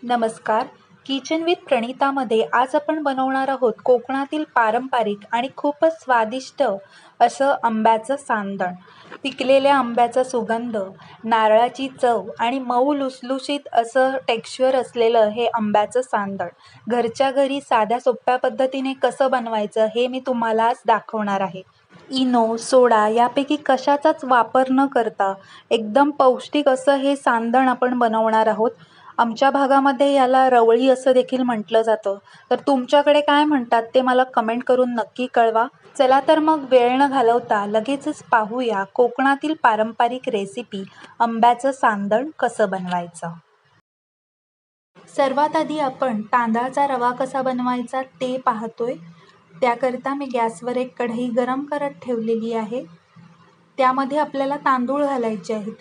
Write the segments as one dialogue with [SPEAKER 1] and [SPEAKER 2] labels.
[SPEAKER 1] नमस्कार. Kitchen with प्रणितामध्ये आज आपण बनवणार आहोत कोकणातील पारंपरिक आणि खूपच स्वादिष्ट असं आंब्याचं सांदण. पिकलेल्या आंब्याचा सुगंध, नारळाची चव आणि मऊ लुसलुशीत असं टेक्स्चर असलेलं हे आंब्याचं सांदण घरच्या घरी साध्या सोप्या पद्धतीने कसं बनवायचं हे मी तुम्हाला आज दाखवणार आहे. इनो, सोडा यापैकी कशाचाच वापर न करता एकदम पौष्टिक असं हे सांदण आपण बनवणार आहोत. आमच्या भागामध्ये याला रवळी असं देखील म्हटलं जातं. तर तुमच्याकडे काय म्हणतात ते मला कमेंट करून नक्की कळवा. चला तर मग वेळ न घालवता लगेचच पाहूया कोकणातील पारंपरिक रेसिपी आंब्याचं सांदण कसं बनवायचं. सर्वात आधी आपण तांदळाचा रवा कसा बनवायचा ते पाहतोय. त्याकरिता मी गॅसवर एक कढई गरम करत ठेवलेली आहे. त्यामध्ये आपल्याला तांदूळ घालायचे आहेत.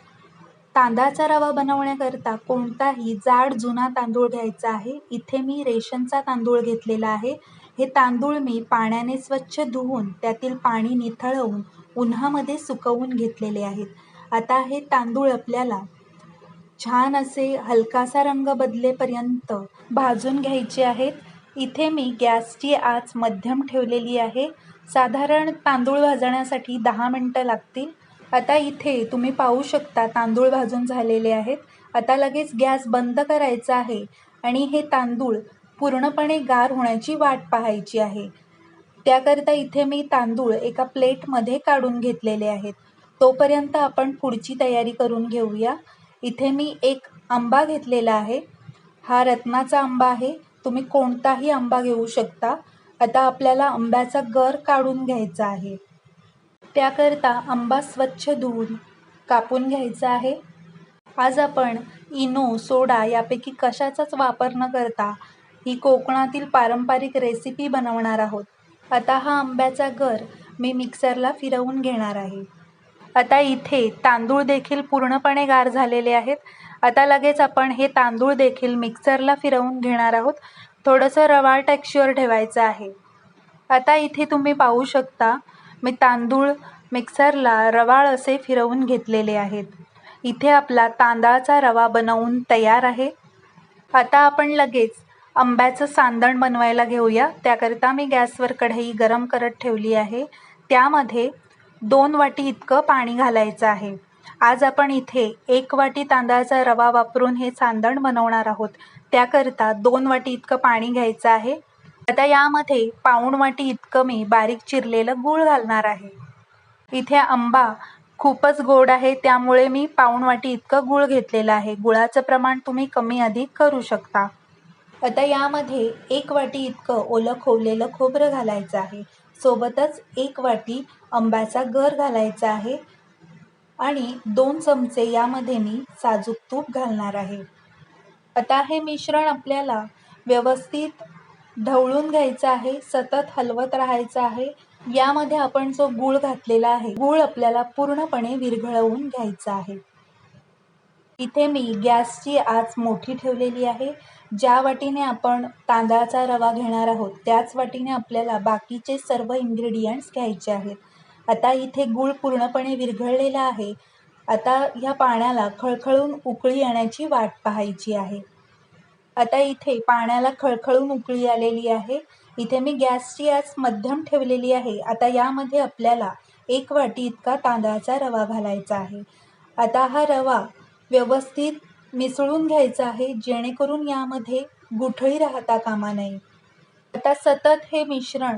[SPEAKER 1] तांदळाचा रवा बनवण्याकरता कोणताही जाड जुना तांदूळ घ्यायचा आहे. इथे मी रेशनचा तांदूळ घेतलेला आहे. हे तांदूळ मी पाण्याने स्वच्छ धुवून त्यातील पाणी निथळवून उन्हामध्ये सुकवून घेतलेले आहेत. आता हे तांदूळ आपल्याला छान असे हलकासा रंग बदलेपर्यंत भाजून घ्यायचे आहेत. इथे मी गॅसची आच मध्यम ठेवलेली आहे. साधारण तांदूळ भाजण्यासाठी 10 मिनटं लागतील. आता इथे तुम्ही पाहू शकता तांदूळ भाजून झालेले आहेत. आता लगेच गॅस बंद करायचा आहे आणि हे तांदूळ पूर्णपणे गार होण्याची वाट पाहायची आहे. त्याकरिता इथे मी तांदूळ एका प्लेटमध्ये काढून घेतलेले आहेत. तोपर्यंत आपण पुढची तयारी करून घेऊया. इथे मी एक आंबा घेतलेला आहे. हा रत्नाचा आंबा आहे. तुम्ही कोणताही आंबा घेऊ शकता. आता आपल्याला आंब्याचा गर काढून घ्यायचा आहे. त्याकरता आंबा स्वच्छ धुवून कापून घ्यायचा आहे. आज आपण इनो, सोडा यापैकी कशाचाच वापर न करता ही कोकणातील पारंपरिक रेसिपी बनवणार आहोत. आता हा आंब्याचा गर मी मिक्सरला फिरवून घेणार आहे. आता इथे तांदूळ देखील पूर्णपणे गार झालेले आहेत. आता लगेच आपण हे तांदूळ देखील मिक्सरला फिरवून घेणार आहोत. थोडंसं रवाळ टेक्स्चर ठेवायचं आहे. आता इथे तुम्ही पाहू शकता मी तांदूळ मिक्सरला रवाळ असे फिरवून घेतलेले आहेत. इथे आपला तांदळाचा रवा बनवून तयार आहे. आता आपण लगेच आंब्याचं सांदण बनवायला घेऊया. त्याकरिता मी गॅसवर कढई गरम करत ठेवली आहे. त्यामध्ये 2 वाटी इतकं पाणी घालायचं आहे. आज आपण इथे 1 वाटी तांदळाचा रवा वापरून हे सांदण बनवणार आहोत. त्याकरिता 2 वाटी इतकं पाणी घ्यायचं आहे. आता यामध्ये पाऊण वाटी इतकं मी बारीक चिरलेलं गूळ घालणार आहे. इथे आंबा खूपच गोड आहे त्यामुळे मी पाऊण वाटी इतकं गूळ घेतलेलं आहे. गुळाचं प्रमाण तुम्ही कमी अधिक करू शकता. आता यामध्ये 1 वाटी इतकं ओलं खोवलेलं खोबरं घालायचं आहे. सोबतच 1 वाटी आंब्याचा गर घालायचा आहे आणि 2 चमचे यामध्ये मी साजूक तूप घालणार आहे. आता हे मिश्रण आपल्याला व्यवस्थित ढवळून घ्यायचं आहे. सतत हलवत राहायचं आहे. यामध्ये आपण जो गूळ घातलेला आहे, गूळ आपल्याला पूर्णपणे विरघळवून घ्यायचा आहे. इथे मी गॅसची आच मोठी ठेवलेली आहे. ज्या वाटीने आपण तांदळाचा रवा घेणार आहोत त्याच वाटीने आपल्याला बाकीचे सर्व इन्ग्रेडियंट्स घ्यायचे आहेत. आता इथे गूळ पूर्णपणे विरघळलेला आहे. आता ह्या पाण्याला खळखळून उकळी येण्याची वाट पाहायची आहे. आता इथे पाण्याला खळखळून उकळी आलेली आहे. इथे मी गॅसची आच मध्यम ठेवलेली आहे. आता यामध्ये आपल्याला 1 वाटी इतका तांदळाचा रवा घालायचा आहे. आता हा रवा व्यवस्थित मिसळून घ्यायचा आहे जेणेकरून यामध्ये गुठळी राहता कामा नये. आता सतत हे मिश्रण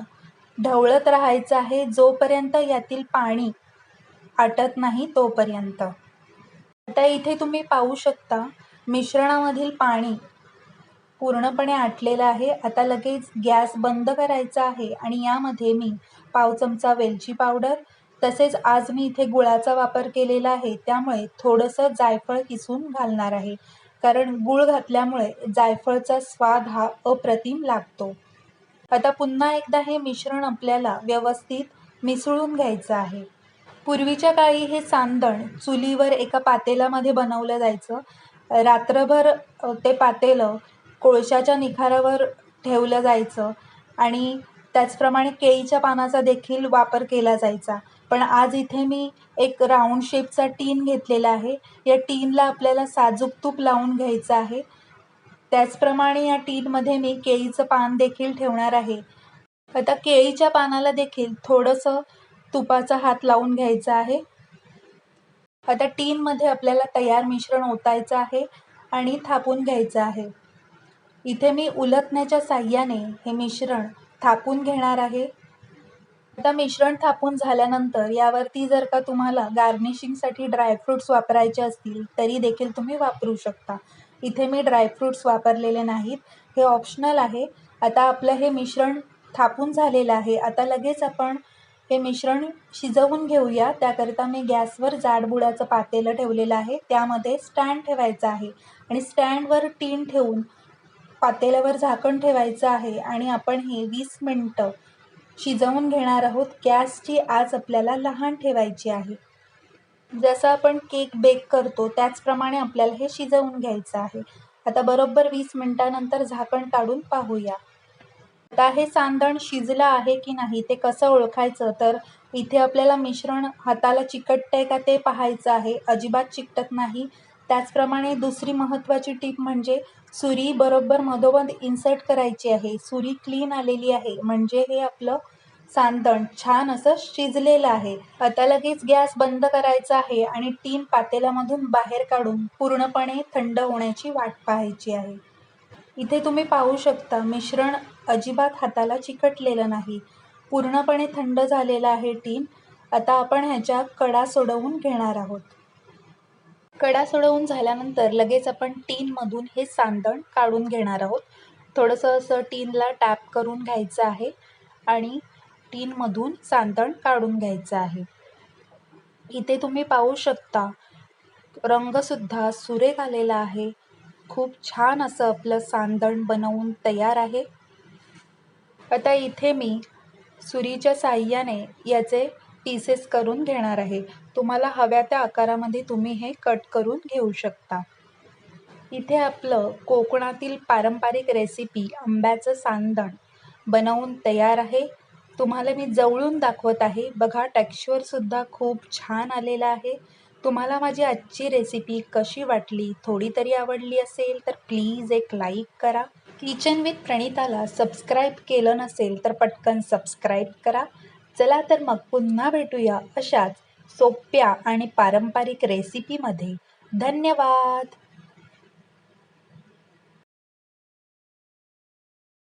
[SPEAKER 1] ढवळत राहायचं आहे जोपर्यंत यातील पाणी आटत नाही तोपर्यंत. आता इथे तुम्ही पाहू शकता मिश्रणामधील पाणी पूर्णपणे आटलेलं आहे. आता लगेच गॅस बंद करायचा आहे आणि यामध्ये मी पाव चमचा वेलची पावडर, तसेच आज मी इथे गुळाचा वापर केलेला आहे त्यामुळे थोडंसं जायफळ किसून घालणार आहे. कारण गूळ घातल्यामुळे जायफळचा स्वाद हा अप्रतिम लागतो. आता पुन्हा एकदा हे मिश्रण आपल्याला व्यवस्थित मिसळून घ्यायचं आहे. पूर्वीच्या काळी हे सांदण चुलीवर एका पातेल्यामध्ये बनवलं जायचं. रात्रभर ते पातेलं कोळशाच्या निखारावर ठेवलं जायचं आणि त्याचप्रमाणे केळीच्या पानाचा देखील वापर केला जायचा. पण आज इथे मी एक राऊंड शेपचा टीन घेतलेला आहे. या टीनला आपल्याला साजूक तूप लावून घ्यायचं आहे. त्याचप्रमाणे या टीनमध्ये मी केळीचं पान देखील ठेवणार आहे. आता केळीच्या पानाला देखील थोडंसं तुपाचा हात लावून घ्यायचा आहे. आता टीनमध्ये आपल्याला तयार मिश्रण ओतायचं आहे आणि थापून घ्यायचं आहे. इथे मी उलथण्याच्या साहाय्याने हे मिश्रण थापून घेणार आहे. आता मिश्रण थापून झाल्यानंतर यावरती जर का तुम्हाला गार्निशिंगसाठी ड्रायफ्रूट्स वापरायचे असतील तरी देखील तुम्ही वापरू शकता. इथे मी ड्रायफ्रूट्स वापरलेले नाहीत, हे ऑप्शनल आहे. आता आपलं हे मिश्रण थापून झालेलं आहे. आता लगेच आपण हे मिश्रण शिजवून घेऊया. त्याकरिता मी गॅसवर जाडबुडाचं पातेलं ठेवलेलं आहे. त्यामध्ये स्टँड ठेवायचं आहे आणि स्टँडवर टीन ठेवून पातेल्यावर झाकण ठेवायचं आहे आणि आपण हे 20 मिनिटं शिजवून घेणार आहोत. गॅसची आच आपल्याला लहान ठेवायची आहे. जसं आपण केक बेक करतो त्याचप्रमाणे आपल्याला हे शिजवून घ्यायचं आहे. आता बरोबर 20 मिनिटानंतर झाकण काढून पाहूया. आता हे सांदण शिजलं आहे की नाही ते कसं ओळखायचं, तर इथे आपल्याला मिश्रण हाताला चिकटतंय का ते पाहायचं आहे. अजिबात चिकटत नाही. त्याचप्रमाणे दुसरी महत्त्वाची टीप म्हणजे सुरी बरोबर मधोमध इन्सर्ट करायची आहे. सुरी क्लीन आलेली आहे म्हणजे हे आपलं सांदण छान असं शिजलेलं आहे. आता लगेच गॅस बंद करायचा आहे आणि टीन पातेल्यामधून बाहेर काढून पूर्णपणे थंड होण्याची वाट पाहायची आहे. इथे तुम्ही पाहू शकता मिश्रण अजिबात हाताला चिकटलेलं नाही. पूर्णपणे थंड झालेलं आहे टीन. आता आपण ह्याच्या कडा सोडवून घेणार आहोत. कडा सोडवून झाल्यानंतर लगेच आपण टीनमधून हे सांदण काढून घेणार आहोत. थोडंसं असं टीनला टॅप करून घ्यायचं आहे आणि टीनमधून सांदण काढून घ्यायचं आहे. इथे तुम्ही पाहू शकता रंगसुद्धा सुरेख आलेला आहे. खूप छान असं आपलं सांदण बनवून तयार आहे. आता इथे मी सुरीच्या साहाय्याने याचे पीसेस करून घेणार आहे. तुम्हाला हव्या त्या आकारामध्ये तुम्ही हे कट करून घेऊ शकता. इथे आपलं कोकणातील पारंपरिक रेसिपी आंब्याचं सांदण बनवून तयार आहे. तुम्हाला मी जवळून दाखवत आहे. बघा टेक्स्चरसुद्धा खूप छान आलेलं आहे. तुम्हाला माझी आजची रेसिपी कशी वाटली, थोडी तरी आवडली असेल तर प्लीज एक लाईक करा. किचन विथ प्रणिताला सबस्क्राईब केलं नसेल तर पटकन सबस्क्राईब करा. चला तर मग पुन्हा भेटूया अशाच सोप्या आणि पारंपरिक रेसिपीमध्ये. धन्यवाद.